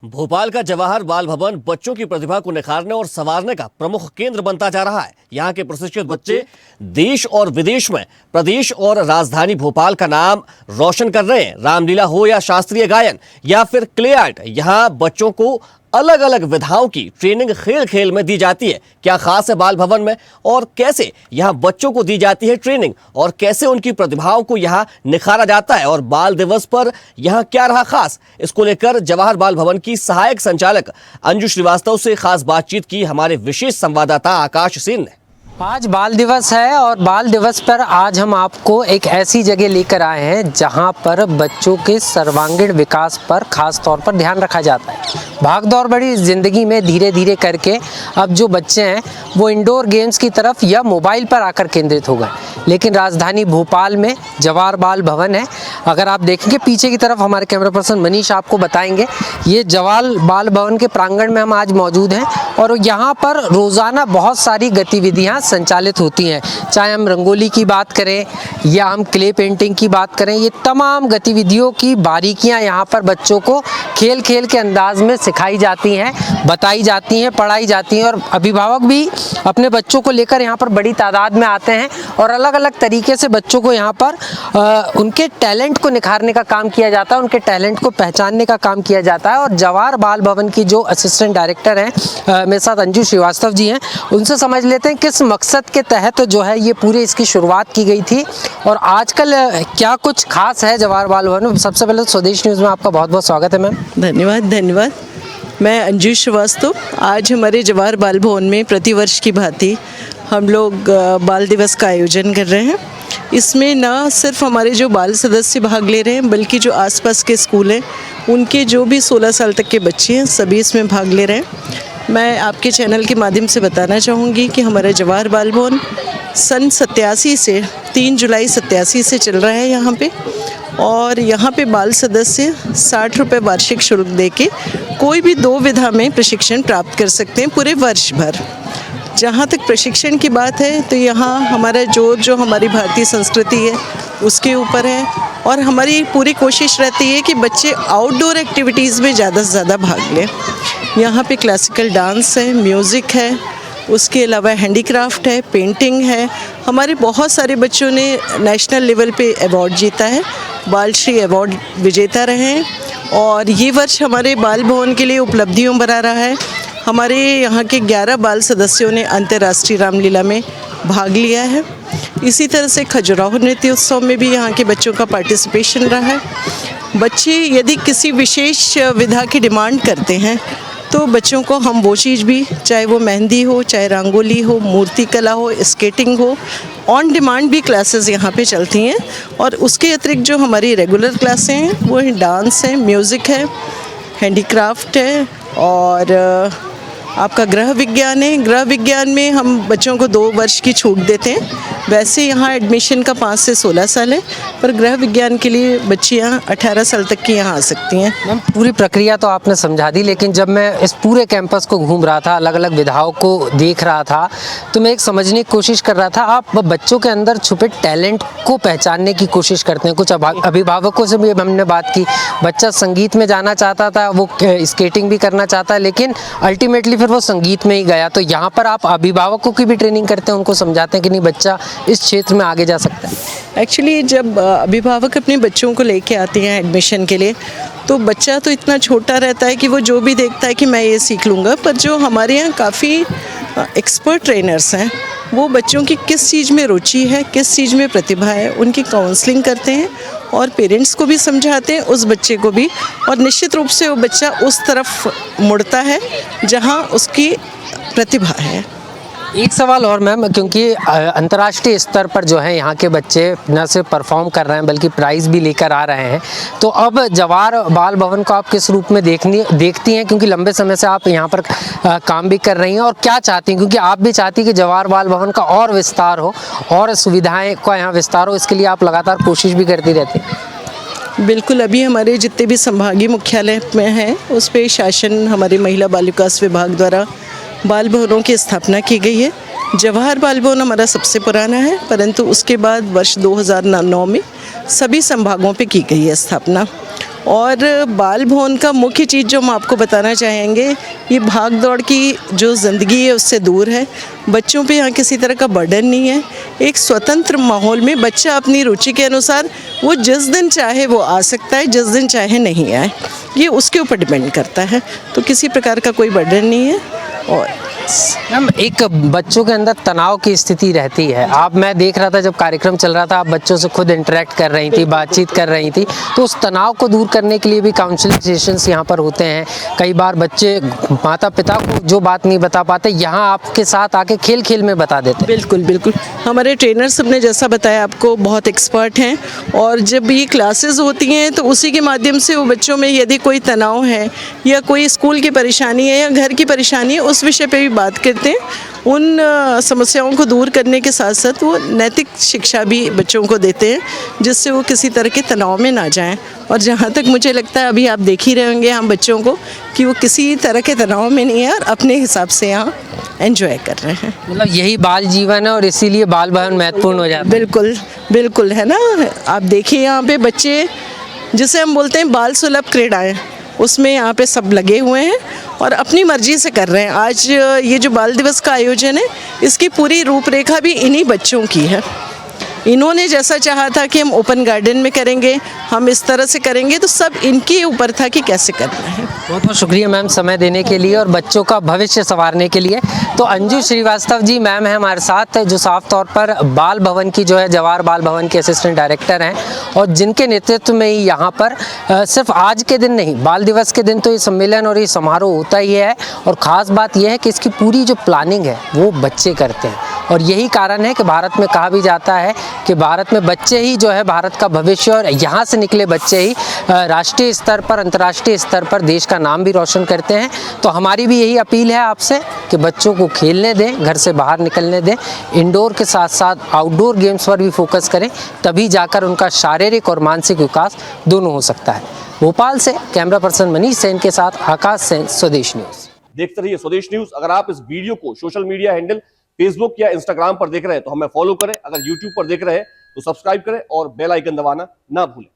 भोपाल का जवाहर बाल भवन बच्चों की प्रतिभा को निखारने और संवारने का प्रमुख केंद्र बनता जा रहा है। यहाँ के प्रशिक्षित बच्चे देश और विदेश में प्रदेश और राजधानी भोपाल का नाम रोशन कर रहे हैं। रामलीला हो या शास्त्रीय गायन या फिर क्ले आर्ट, यहाँ बच्चों को अलग अलग विधाओं की ट्रेनिंग खेल खेल में दी जाती है। क्या खास है बाल भवन में और कैसे यहाँ बच्चों को दी जाती है ट्रेनिंग और कैसे उनकी प्रतिभाओं को यहाँ निखारा जाता है और बाल दिवस पर यहाँ क्या रहा खास, इसको लेकर जवाहर बाल भवन की सहायक संचालक अंजू श्रीवास्तव से खास बातचीत की हमारे विशेष संवाददाता आकाश सेन ने। आज बाल दिवस है और बाल दिवस पर आज हम आपको एक ऐसी जगह लेकर आए हैं जहां पर बच्चों के सर्वांगीण विकास पर खास तौर पर ध्यान रखा जाता है। भागदौड़ भरी ज़िंदगी में धीरे धीरे करके अब जो बच्चे हैं वो इंडोर गेम्स की तरफ या मोबाइल पर आकर केंद्रित हो गए, लेकिन राजधानी भोपाल में जवाहर बाल भवन है। अगर आप देखेंगे पीछे की तरफ, हमारे कैमरा पर्सन मनीष आपको बताएंगे, ये जवाहर बाल भवन के प्रांगण में हम आज मौजूद हैं और यहाँ पर रोज़ाना बहुत सारी गतिविधियाँ संचालित होती हैं। चाहे हम रंगोली की बात करें या हम क्ले पेंटिंग की बात करें, ये तमाम गतिविधियों की बारीकियां यहाँ पर बच्चों को खेल खेल के अंदाज में सिखाई जाती हैं, बताई जाती हैं, पढ़ाई जाती हैं और अभिभावक भी अपने बच्चों को लेकर यहाँ पर बड़ी तादाद में आते हैं और अलग अलग तरीके से बच्चों को यहाँ पर उनके टैलेंट को निखारने का काम किया जाता है, उनके टैलेंट को पहचानने का काम किया जाता है। और जवाहर बाल भवन की जो असिस्टेंट डायरेक्टर हैं मेरे साथ अंजू श्रीवास्तव जी हैं, उनसे समझ लेते हैं किस मकसद के तहत जो है ये पूरी इसकी शुरुआत की गई थी और आजकल क्या कुछ खास है जवाहर बाल भवन में। सबसे पहले स्वदेश न्यूज़ में आपका बहुत बहुत स्वागत है मैम। धन्यवाद। मैं अंजू श्रीवास्तव। आज हमारे जवाहर बाल भवन में प्रतिवर्ष की भांति हम लोग बाल दिवस का आयोजन कर रहे हैं। इसमें न सिर्फ हमारे जो बाल सदस्य भाग ले रहे हैं बल्कि जो आसपास के स्कूल हैं उनके जो भी 16 साल तक के बच्चे हैं सभी इसमें भाग ले रहे हैं। मैं आपके चैनल के माध्यम से बताना चाहूँगी कि हमारा जवाहर बाल भवन सन 87 से 3 जुलाई 87 से चल रहा है यहाँ पे, और यहाँ पे बाल सदस्य 60 रुपये वार्षिक शुल्क देके कोई भी 2 विधा में प्रशिक्षण प्राप्त कर सकते हैं पूरे वर्ष भर। जहाँ तक प्रशिक्षण की बात है तो यहाँ हमारा जो हमारी भारतीय संस्कृति है उसके ऊपर है और हमारी पूरी कोशिश रहती है कि बच्चे आउटडोर एक्टिविटीज़ में ज़्यादा से ज़्यादा भाग लें। यहाँ पे क्लासिकल डांस है, म्यूज़िक है, उसके अलावा हैंडीक्राफ्ट है, पेंटिंग है। हमारे बहुत सारे बच्चों ने नेशनल लेवल पे अवार्ड जीता है, बालश्री अवार्ड विजेता रहे हैं और ये वर्ष हमारे बाल भवन के लिए उपलब्धियों भरा रहा है। हमारे यहाँ के 11 बाल सदस्यों ने अंतर्राष्ट्रीय रामलीला में भाग लिया है। इसी तरह से खजुराहो नृत्य उत्सव में भी यहाँ के बच्चों का पार्टिसिपेशन रहा है। बच्चे यदि किसी विशेष विधा की डिमांड करते हैं तो बच्चों को हम वो चीज़ भी, चाहे वो मेहंदी हो, चाहे रंगोली हो, मूर्ति कला हो, स्केटिंग हो, ऑन डिमांड भी क्लासेस यहाँ पे चलती हैं। और उसके अतिरिक्त जो हमारी रेगुलर क्लासें हैं वो डांस है, म्यूज़िक है, हैंडीक्राफ्ट है और आपका गृह विज्ञान है। गृह विज्ञान में हम बच्चों को 2 वर्ष की छूट देते हैं। वैसे यहाँ एडमिशन का 5 से 16 साल है, पर गृह विज्ञान के लिए बच्चियाँ 18 साल तक की यहाँ आ सकती हैं। मैम पूरी प्रक्रिया तो आपने समझा दी, लेकिन जब मैं इस पूरे कैंपस को घूम रहा था, अलग अलग विधाओं को देख रहा था, तो मैं एक समझने की कोशिश कर रहा था, आप बच्चों के अंदर छुपे टैलेंट को पहचानने की कोशिश करते हैं। कुछ अभिभावकों से भी हमने बात की, बच्चा संगीत में जाना चाहता था, वो स्केटिंग भी करना चाहता है, लेकिन अल्टीमेटली फिर वो संगीत में ही गया। तो यहाँ पर आप अभिभावकों की भी ट्रेनिंग करते हैं, उनको समझाते हैं कि नहीं बच्चा इस क्षेत्र में आगे जा सकता है। एक्चुअली जब अभिभावक अपने बच्चों को लेके आते हैं एडमिशन के लिए तो बच्चा तो इतना छोटा रहता है कि वो जो भी देखता है कि मैं ये सीख लूँगा, पर जो हमारे यहाँ काफ़ी एक्सपर्ट ट्रेनर्स हैं वो बच्चों की किस चीज़ में रुचि है, किस चीज़ में प्रतिभा है, उनकी काउंसलिंग करते हैं और पेरेंट्स को भी समझाते हैं, उस बच्चे को भी, और निश्चित रूप से वो बच्चा उस तरफ मुड़ता है जहाँ उसकी प्रतिभा है। एक सवाल और मैम, क्योंकि अंतर्राष्ट्रीय स्तर पर जो है यहाँ के बच्चे न सिर्फ परफॉर्म कर रहे हैं बल्कि प्राइज़ भी लेकर आ रहे हैं, तो अब जवाहर बाल भवन को आप किस रूप में देखती हैं, क्योंकि लंबे समय से आप यहाँ पर काम भी कर रही हैं, और क्या चाहती हैं, क्योंकि आप भी चाहती हैं कि जवाहर बाल भवन का और विस्तार हो और सुविधाएँ का यहाँ विस्तार हो, इसके लिए आप लगातार कोशिश भी करती रहती हैं। बिल्कुल, अभी हमारे जितने भी संभागीय मुख्यालय में हैं उस पर शासन हमारे महिला बाल विकास विभाग द्वारा बाल भवनों की स्थापना की गई है। जवाहर बाल भवन हमारा सबसे पुराना है, परंतु उसके बाद वर्ष 2009 में सभी संभागों पे की गई है स्थापना। और बाल भवन का मुख्य चीज़ जो हम आपको बताना चाहेंगे, ये भाग दौड़ की जो ज़िंदगी है उससे दूर है। बच्चों पे यहाँ किसी तरह का बर्डन नहीं है। एक स्वतंत्र माहौल में बच्चा अपनी रुचि के अनुसार वो जिस दिन चाहे वो आ सकता है, जिस दिन चाहे नहीं आए, ये उसके ऊपर डिपेंड करता है। तो किसी प्रकार का कोई बर्डन नहीं है। और मैम, एक बच्चों के अंदर तनाव की स्थिति रहती है। आप, मैं देख रहा था जब कार्यक्रम चल रहा था, आप बच्चों से खुद इंटरेक्ट कर रही थी, बातचीत कर रही थी, तो उस तनाव को दूर करने के लिए भी काउंसलिंग सेशंस यहाँ पर होते हैं। कई बार बच्चे माता पिता को जो बात नहीं बता पाते, यहाँ आपके साथ आके खेल खेल में बता देते हैं। बिल्कुल बिल्कुल, हमारे ट्रेनर्स ने जैसा बताया आपको बहुत एक्सपर्ट हैं, और जब ये क्लासेस होती हैं तो उसी के माध्यम से वो बच्चों में यदि कोई तनाव है या कोई स्कूल की परेशानी है या घर की परेशानी है, उस विषय पे भी बात करते हैं। उन समस्याओं को दूर करने के साथ साथ वो नैतिक शिक्षा भी बच्चों को देते हैं, जिससे वो किसी तरह के तनाव में ना जाएं। और जहाँ तक मुझे लगता है, अभी आप देख ही रहे होंगे हम बच्चों को कि वो किसी तरह के तनाव में नहीं है और अपने हिसाब से यहाँ एंजॉय कर रहे हैं। मतलब यही बाल जीवन है और इसीलिए बाल भवन महत्वपूर्ण हो जाता है। बिल्कुल बिल्कुल, है ना। आप देखिए यहाँ पे बच्चे, जिसे हम बोलते हैं बाल सुलभ क्रीड़ाएँ, उसमें यहाँ पे सब लगे हुए हैं और अपनी मर्जी से कर रहे हैं। आज ये जो बाल दिवस का आयोजन है, इसकी पूरी रूपरेखा भी इन्हीं बच्चों की है। इन्होंने जैसा चाहा था कि हम ओपन गार्डन में करेंगे, हम इस तरह से करेंगे, तो सब इनके ऊपर था कि कैसे करना है। बहुत बहुत शुक्रिया मैम समय देने के लिए और बच्चों का भविष्य संवारने के लिए। तो अंजू श्रीवास्तव जी मैम है हमारे साथ, जो साफ तौर पर बाल भवन की जो है जवाहर बाल भवन के असिस्टेंट डायरेक्टर हैं, और जिनके नेतृत्व में ही यहाँ पर सिर्फ आज के दिन नहीं, बाल दिवस के दिन तो ये सम्मेलन और ये समारोह होता ही है। और ख़ास बात यह है कि इसकी पूरी जो प्लानिंग है वो बच्चे करते हैं, और यही कारण है कि भारत में कहा भी जाता है कि भारत में बच्चे ही जो है भारत का भविष्य, और यहाँ से निकले बच्चे ही राष्ट्रीय स्तर पर, अंतर्राष्ट्रीय स्तर पर देश का नाम भी रोशन करते हैं। तो हमारी भी यही अपील है आपसे कि बच्चों को खेलने दें, घर से बाहर निकलने दें, इंडोर के साथ साथ आउटडोर गेम्स पर भी फोकस करें, तभी जाकर उनका शारीरिक और मानसिक विकास दोनों हो सकता है। भोपाल से कैमरा पर्सन मनीष सेन के साथ आकाश सेन, स्वदेश न्यूज़। देखते रहिए स्वदेश न्यूज। अगर आप इस वीडियो को सोशल मीडिया हैंडल फेसबुक या इंस्टाग्राम पर देख रहे हैं तो हमें फॉलो करें। अगर यूट्यूब पर देख रहे हैं तो सब्सक्राइब करें और बेल आइकन दबाना ना भूलें।